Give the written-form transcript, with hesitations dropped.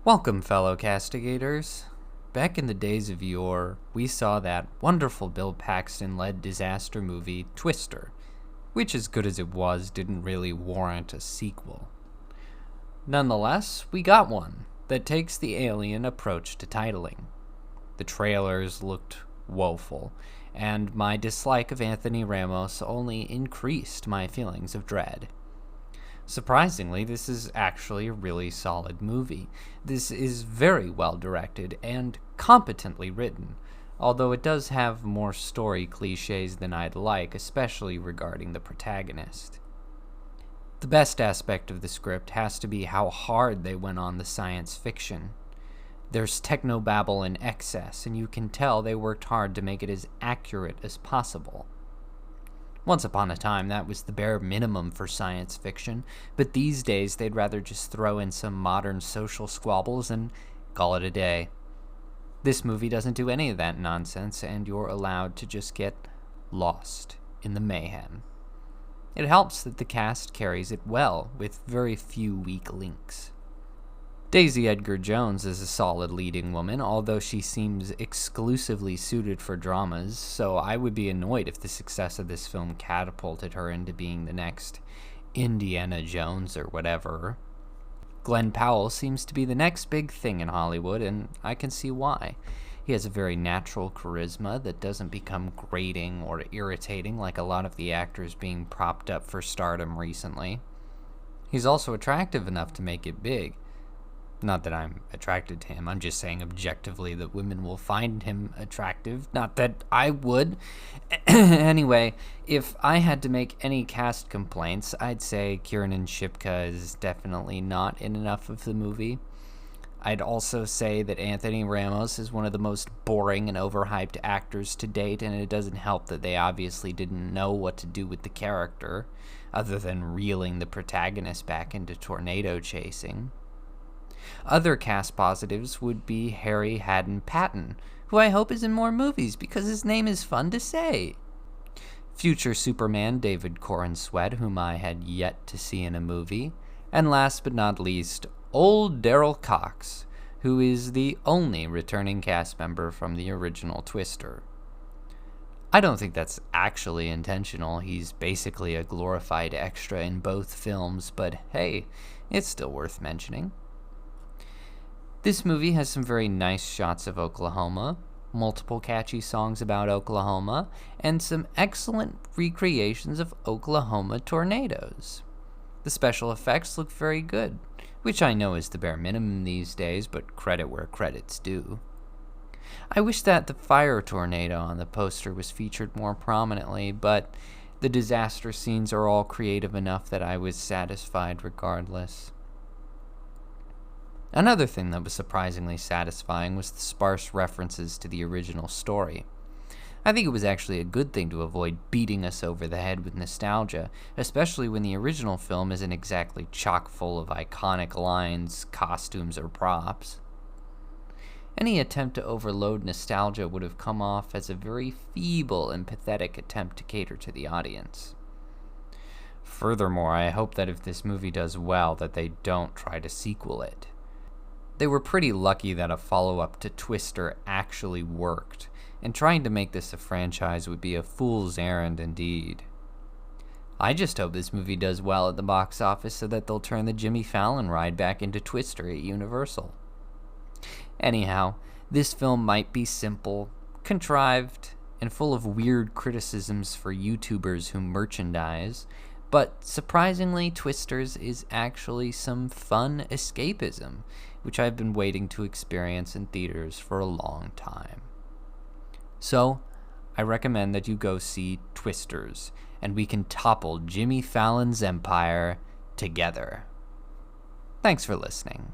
Welcome, fellow castigators. Back in the days of yore, we saw that wonderful Bill Paxton-led disaster movie, Twister, which, as good as it was, didn't really warrant a sequel. Nonetheless, we got one that takes the alien approach to titling. The trailers looked woeful, and my dislike of Anthony Ramos only increased my feelings of dread. Surprisingly, this is actually a really solid movie. This is very well directed and competently written, although it does have more story cliches than I'd like, especially regarding the protagonist. The best aspect of the script has to be how hard they went on the science fiction. There's technobabble in excess, and you can tell they worked hard to make it as accurate as possible. Once upon a time, that was the bare minimum for science fiction, but these days they'd rather just throw in some modern social squabbles and call it a day. This movie doesn't do any of that nonsense, and you're allowed to just get lost in the mayhem. It helps that the cast carries it well, with very few weak links. Daisy Edgar-Jones is a solid leading woman, although she seems exclusively suited for dramas, so I would be annoyed if the success of this film catapulted her into being the next Indiana Jones or whatever. Glen Powell seems to be the next big thing in Hollywood, and I can see why. He has a very natural charisma that doesn't become grating or irritating like a lot of the actors being propped up for stardom recently. He's also attractive enough to make it big. Not that I'm attracted to him, I'm just saying objectively that women will find him attractive. Not that I would. Anyway, if I had to make any cast complaints, I'd say Kiernan Shipka is definitely not in enough of the movie. I'd also say that Anthony Ramos is one of the most boring and overhyped actors to date, and it doesn't help that they obviously didn't know what to do with the character, other than reeling the protagonist back into tornado chasing. Other cast positives would be Harry Haddon Patton, who I hope is in more movies because his name is fun to say. Future Superman David Corn Sweat, whom I had yet to see in a movie. And last but not least, old Daryl Cox, who is the only returning cast member from the original Twister. I don't think that's actually intentional. He's basically a glorified extra in both films, but hey, it's still worth mentioning. This movie has some very nice shots of Oklahoma, multiple catchy songs about Oklahoma, and some excellent recreations of Oklahoma tornadoes. The special effects look very good, which I know is the bare minimum these days, but credit where credit's due. I wish that the fire tornado on the poster was featured more prominently, but the disaster scenes are all creative enough that I was satisfied regardless. Another thing that was surprisingly satisfying was the sparse references to the original story. I think it was actually a good thing to avoid beating us over the head with nostalgia, especially when the original film isn't exactly chock full of iconic lines, costumes, or props. Any attempt to overload nostalgia would have come off as a very feeble and pathetic attempt to cater to the audience. Furthermore, I hope that if this movie does well, that they don't try to sequel it. They were pretty lucky that a follow-up to Twister actually worked, and trying to make this a franchise would be a fool's errand indeed. I just hope this movie does well at the box office so that they'll turn the Jimmy Fallon ride back into Twister at Universal. Anyhow, this film might be simple, contrived, and full of weird criticisms for YouTubers who merchandise, but surprisingly, Twisters is actually some fun escapism, which I've been waiting to experience in theaters for a long time. So, I recommend that you go see Twisters, and we can topple Jimmy Fallon's empire together. Thanks for listening.